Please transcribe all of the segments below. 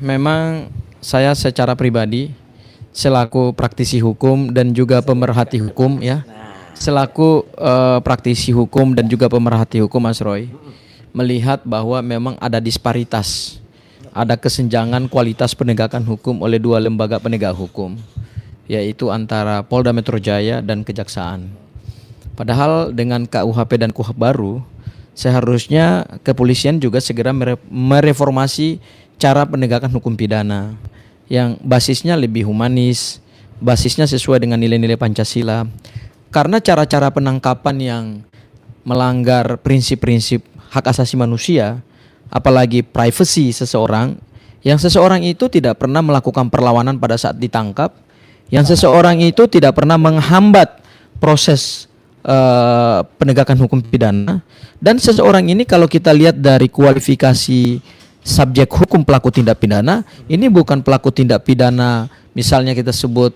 memang saya secara pribadi selaku praktisi hukum dan juga pemerhati hukum ya, selaku praktisi hukum dan juga pemerhati hukum Mas Roy, melihat bahwa memang ada disparitas, ada kesenjangan kualitas penegakan hukum oleh dua lembaga penegak hukum, yaitu antara Polda Metro Jaya dan Kejaksaan. Padahal dengan KUHP dan KUHP baru, seharusnya kepolisian juga segera mereformasi cara penegakan hukum pidana yang basisnya lebih humanis, basisnya sesuai dengan nilai-nilai Pancasila. Karena cara-cara penangkapan yang melanggar prinsip-prinsip hak asasi manusia, apalagi privasi seseorang, yang seseorang itu tidak pernah melakukan perlawanan pada saat ditangkap, yang seseorang itu tidak pernah menghambat proses penegakan hukum pidana, dan seseorang ini kalau kita lihat dari kualifikasi subjek hukum pelaku tindak pidana, ini bukan pelaku tindak pidana misalnya kita sebut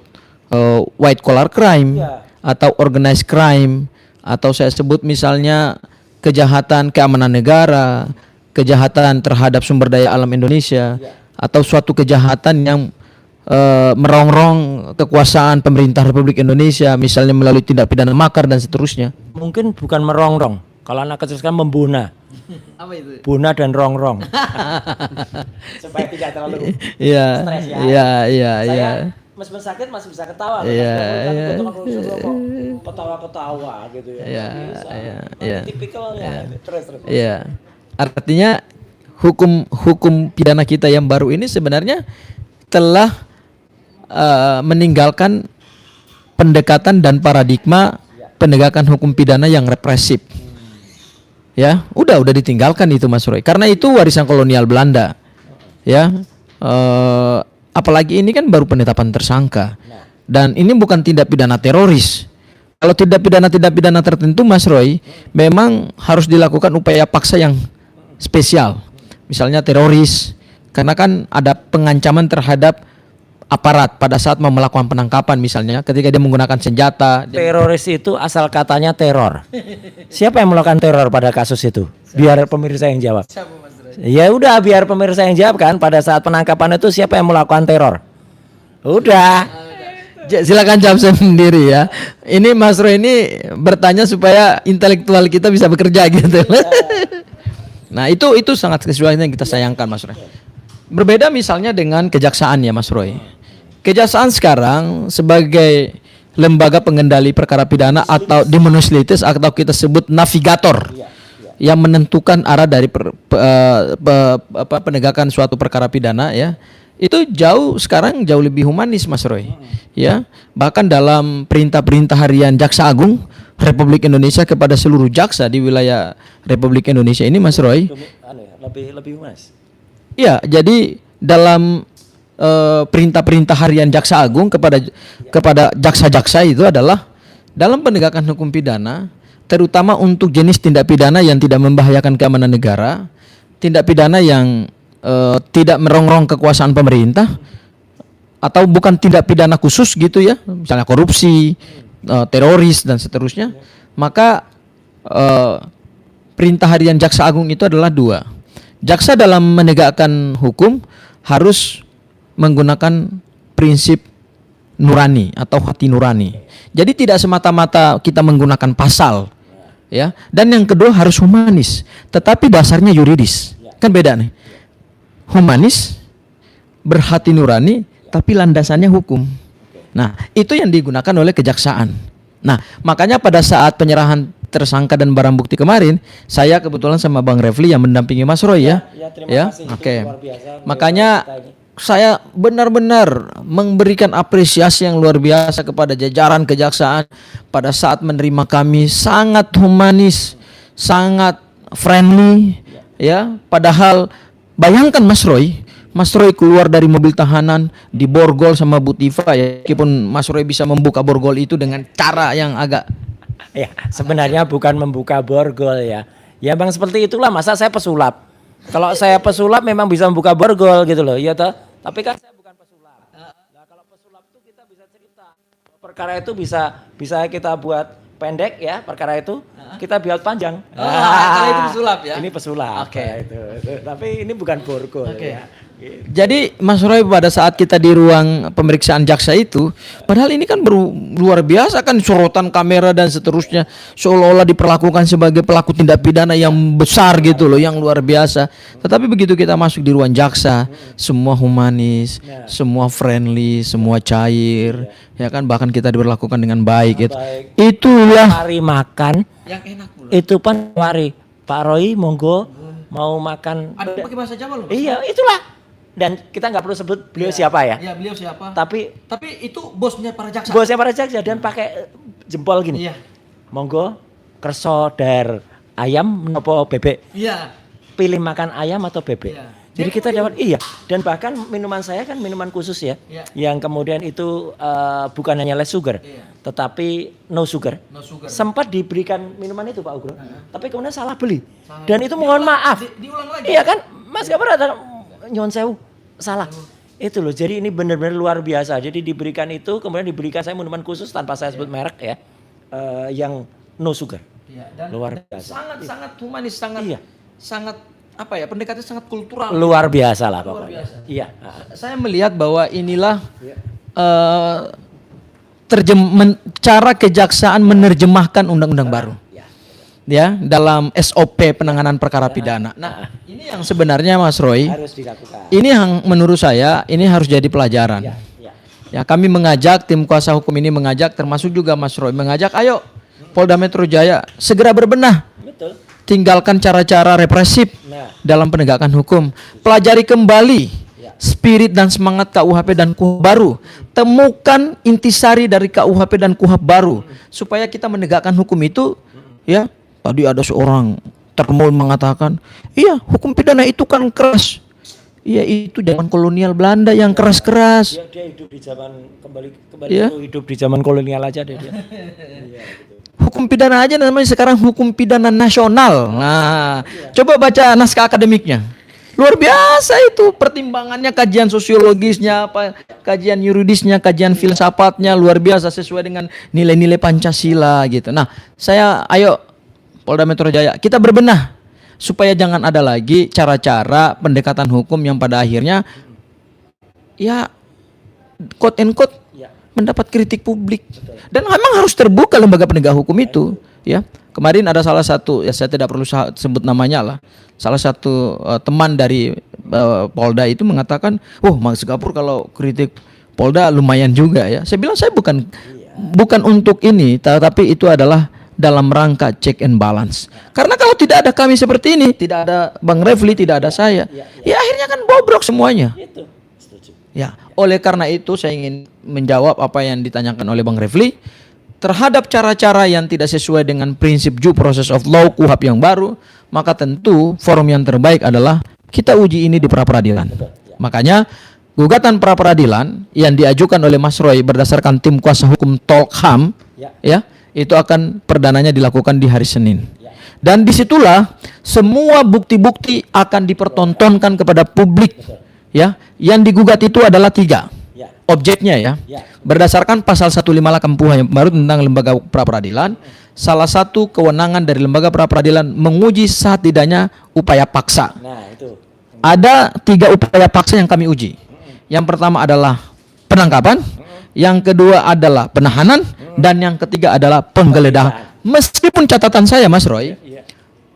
white collar crime atau organized crime, atau saya sebut misalnya kejahatan keamanan negara, kejahatan terhadap sumber daya alam Indonesia, atau suatu kejahatan yang merongrong kekuasaan pemerintah Republik Indonesia, misalnya melalui tindak pidana makar dan seterusnya. Mungkin bukan merongrong, kalau anak kecil sekarang membuna. Apa itu? Buna dan rongrong. Supaya tidak terlalu stres ya. Iya. Meskipun sakit masih bisa ketawa. Iya. Ketawa-ketawa gitu ya. Iya. Tipikalnya. Terus. Iya. Artinya hukum pidana kita yang baru ini sebenarnya telah meninggalkan pendekatan dan paradigma penegakan hukum pidana yang represif. Ya, udah ditinggalkan itu Mas Roy. Karena itu warisan kolonial Belanda. Ya. Apalagi ini kan baru penetapan tersangka. Dan ini bukan tindak pidana teroris. Kalau tindak pidana tertentu Mas Roy, memang harus dilakukan upaya paksa yang spesial. Misalnya teroris, karena kan ada pengancaman terhadap aparat pada saat mau melakukan penangkapan, misalnya ketika dia menggunakan senjata. Teroris itu asal katanya teror. Siapa yang melakukan teror pada kasus itu? Biar pemirsa yang jawab. Ya udah, biar pemirsa yang jawab kan, pada saat penangkapan itu siapa yang melakukan teror? Udah. Silakan jawab sendiri ya. Ini Mas Roy ini bertanya supaya intelektual kita bisa bekerja gitu. Nah itu sangat sesuatu yang kita sayangkan Mas Roy. Berbeda misalnya dengan kejaksaan ya Mas Roy. Kejaksaan sekarang sebagai lembaga pengendali perkara pidana atau demonstrators litis atau kita sebut navigator yang menentukan arah dari penegakan suatu perkara pidana ya. Itu sekarang jauh lebih humanis Mas Roy. Ya, bahkan dalam perintah-perintah harian Jaksa Agung Republik Indonesia kepada seluruh jaksa di wilayah Republik Indonesia ini Mas Roy. Lebih humanis. Ya, jadi dalam perintah-perintah harian Jaksa Agung kepada jaksa-jaksa itu adalah dalam penegakan hukum pidana, terutama untuk jenis tindak pidana yang tidak membahayakan keamanan negara, tindak pidana yang tidak merongrong kekuasaan pemerintah, atau bukan tindak pidana khusus gitu ya, misalnya korupsi, teroris dan seterusnya, maka perintah harian Jaksa Agung itu adalah dua. Jaksa dalam menegakkan hukum harus menggunakan prinsip nurani atau hati nurani. Jadi tidak semata-mata kita menggunakan pasal, ya. Dan yang kedua harus humanis, tetapi dasarnya yuridis. Kan beda nih. Humanis, berhati nurani, tapi landasannya hukum. Nah, itu yang digunakan oleh kejaksaan. Nah, makanya pada saat penyerahan tersangka dan barang bukti kemarin, saya kebetulan sama Bang Refli yang mendampingi Mas Roy ya. Terima kasih. Oke. Makanya saya benar-benar memberikan apresiasi yang luar biasa kepada jajaran kejaksaan pada saat menerima kami, sangat humanis, sangat friendly ya. Padahal bayangkan Mas Roy keluar dari mobil tahanan di borgol sama Bu Tifa ya. Meskipun Mas Roy bisa membuka borgol itu dengan cara yang agak ya, sebenarnya bukan membuka borgol ya. Ya Bang, seperti itulah, masa saya pesulap. Kalau saya pesulap memang bisa membuka borgol gitu loh, ya toh. Tapi kan saya bukan pesulap. Nah, kalau pesulap itu kita bisa cerita. Perkara itu bisa kita buat pendek ya, perkara itu kita buat panjang. Kalau itu pesulap ya. Ini pesulap. Oke. Itu. Tapi ini bukan borgol ya. Jadi Mas Roy, pada saat kita di ruang pemeriksaan jaksa itu, padahal ini kan luar biasa kan, sorotan kamera dan seterusnya, seolah-olah diperlakukan sebagai pelaku tindak pidana yang besar gitu loh, yang luar biasa. Tetapi begitu kita masuk di ruang jaksa, semua humanis, semua friendly, semua cair, ya kan, bahkan kita diperlakukan dengan baik gitu. Itulah Mari makan, yang enak loh. itu pun mari Pak Roy monggo mau makan. Ada pakai bahasa Jawa loh. Iya, itulah. Dan kita nggak perlu sebut beliau siapa ya. Iya, beliau siapa? Tapi itu bosnya para jaksa. bosnya para jaksa dan pakai jempol gini. Iya. Monggo kerso dar ayam nopo bebek. Iya. Pilih makan ayam atau bebek. Iya. Jadi kita dapat dan bahkan minuman saya kan minuman khusus ya. Iya. Yang kemudian itu bukan hanya less sugar, Iya. tetapi no sugar. No sugar. Sempat diberikan minuman itu Pak Ugro. Tapi kemudian salah beli. Dan itu mohon maaf. Diulang lagi. Iya kan? Mas Gapar ada nyon sewu salah. Itu loh. Jadi ini benar-benar luar biasa. Jadi diberikan itu, kemudian diberikan saya minuman khusus tanpa saya sebut merek ya. Yang no sugar. Iya, dan Luar biasa. sangat humanis, Iya. sangat apa ya, pendekatannya sangat kultural. Luar biasa lah Luar pokoknya. biasa. Iya. Saya melihat bahwa inilah cara kejaksaan menerjemahkan undang-undang baru. Ya, dalam SOP penanganan perkara pidana. Nah, ini yang sebenarnya Mas Roy, Harus dilakukan. ini yang menurut saya ini harus jadi pelajaran. Iya. Ya, kami mengajak, tim kuasa hukum ini mengajak, termasuk juga Mas Roy mengajak, ayo Polda Metro Jaya segera berbenah. Betul. Tinggalkan cara-cara represif Nah. dalam penegakan hukum. Pelajari kembali spirit dan semangat KUHP dan KUHP baru. Temukan intisari dari KUHP dan KUHP baru supaya kita menegakkan hukum itu. Ya, tadi ada seorang termul mengatakan, iya hukum pidana itu kan keras. Iya, itu zaman kolonial Belanda yang keras-keras. Dia hidup di zaman kembali Iya. itu hidup di zaman kolonial aja dia. Hukum pidana aja namanya sekarang hukum pidana nasional. Nah, coba baca naskah akademiknya. Luar biasa itu pertimbangannya, kajian sosiologisnya, apa, kajian yuridisnya, kajian filsafatnya luar biasa sesuai dengan nilai-nilai Pancasila gitu. Nah, ayo Polda Metro Jaya kita berbenah supaya jangan ada lagi cara-cara pendekatan hukum yang pada akhirnya ya quote and quote mendapat kritik publik. Dan memang harus terbuka lembaga penegak hukum itu, ya. Kemarin ada salah satu, ya saya tidak perlu sebut namanya lah. Salah satu teman dari Polda itu mengatakan, "Oh, Mas Gapur kalau kritik Polda lumayan juga ya." Saya bilang saya bukan untuk ini, tapi itu adalah dalam rangka check and balance. Karena kalau tidak ada kami seperti ini, tidak ada Bang Refli, tidak ada saya, ya akhirnya kan bobrok semuanya. Itu. Setuju. Ya, oleh karena itu saya ingin menjawab apa yang ditanyakan oleh Bang Refli terhadap cara-cara yang tidak sesuai dengan prinsip due process of law KUHP yang baru, maka tentu forum yang terbaik adalah kita uji ini di pra-peradilan. Makanya gugatan pra-peradilan yang diajukan oleh Mas Roy berdasarkan tim kuasa hukum Tolkham, ya, itu akan perdananya dilakukan di hari Senin. Dan disitulah semua bukti-bukti akan dipertontonkan kepada publik. Ya, yang digugat itu adalah 3 objeknya ya. Berdasarkan pasal 158 KUH yang baru tentang lembaga pra-peradilan, salah satu kewenangan dari lembaga pra-peradilan menguji saat tidaknya upaya paksa. Nah, itu. Ada 3 upaya paksa yang kami uji. Yang pertama adalah penangkapan, yang kedua adalah penahanan, dan yang ketiga adalah penggeledahan. Meskipun catatan saya Mas Roy,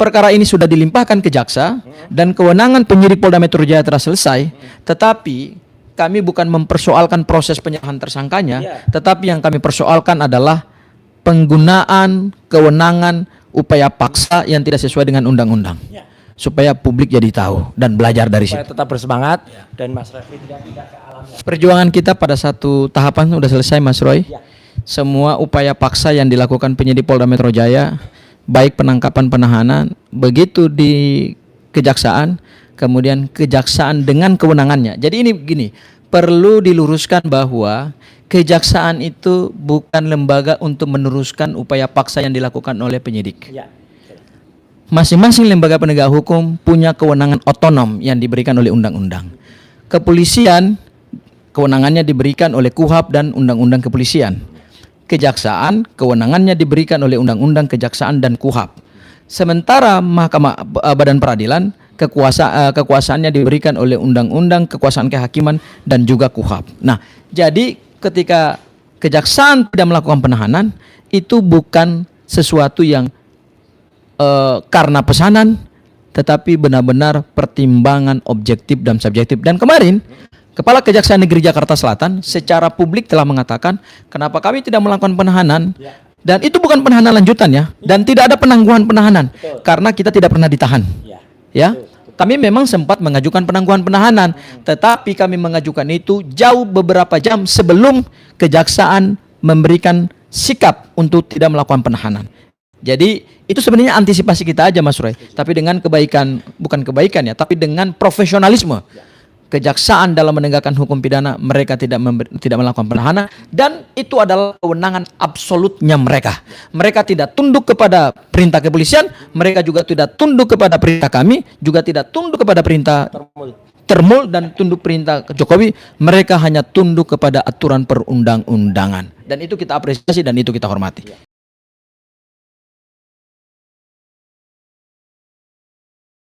perkara ini sudah dilimpahkan ke jaksa dan kewenangan penyidik Polda Metro Jaya telah selesai, tetapi kami bukan mempersoalkan proses penyerahan tersangkanya, tetapi yang kami persoalkan adalah penggunaan kewenangan upaya paksa yang tidak sesuai dengan undang-undang. Supaya publik jadi tahu dan belajar dari situ. Supaya tetap bersemangat dan Mas Refli tidak ke alam. Perjuangan kita pada satu tahapan sudah selesai Mas Roy. Semua upaya paksa yang dilakukan penyidik Polda Metro Jaya, baik penangkapan penahanan, begitu di kejaksaan, kemudian kejaksaan dengan kewenangannya. Jadi ini gini, perlu diluruskan bahwa kejaksaan itu bukan lembaga untuk meneruskan upaya paksa yang dilakukan oleh penyidik. Masing-masing lembaga penegak hukum punya kewenangan otonom yang diberikan oleh undang-undang. Kepolisian kewenangannya diberikan oleh KUHP dan undang-undang kepolisian. Kejaksaan kewenangannya diberikan oleh undang-undang kejaksaan dan KUHP. Sementara Badan Peradilan kekuasaannya diberikan oleh undang-undang kekuasaan kehakiman dan juga KUHAP. Nah, jadi ketika kejaksaan tidak melakukan penahanan, itu bukan sesuatu yang karena pesanan, tetapi benar-benar pertimbangan objektif dan subjektif. Dan kemarin Kepala Kejaksaan Negeri Jakarta Selatan secara publik telah mengatakan kenapa kami tidak melakukan penahanan, dan itu bukan penahanan lanjutan ya, dan tidak ada penangguhan penahanan karena kita tidak pernah ditahan. Ya, kami memang sempat mengajukan penangguhan penahanan, tetapi kami mengajukan itu jauh beberapa jam sebelum kejaksaan memberikan sikap untuk tidak melakukan penahanan. Jadi itu sebenarnya antisipasi kita aja Mas Roy, tapi dengan kebaikan, bukan kebaikan ya, tapi dengan profesionalisme kejaksaan dalam menegakkan hukum pidana, mereka tidak melakukan penahanan, dan itu adalah kewenangan absolutnya mereka. Mereka tidak tunduk kepada perintah kepolisian, mereka juga tidak tunduk kepada perintah kami, juga tidak tunduk kepada perintah Termul dan tunduk perintah Jokowi. Mereka hanya tunduk kepada aturan perundang-undangan, dan itu kita apresiasi dan itu kita hormati.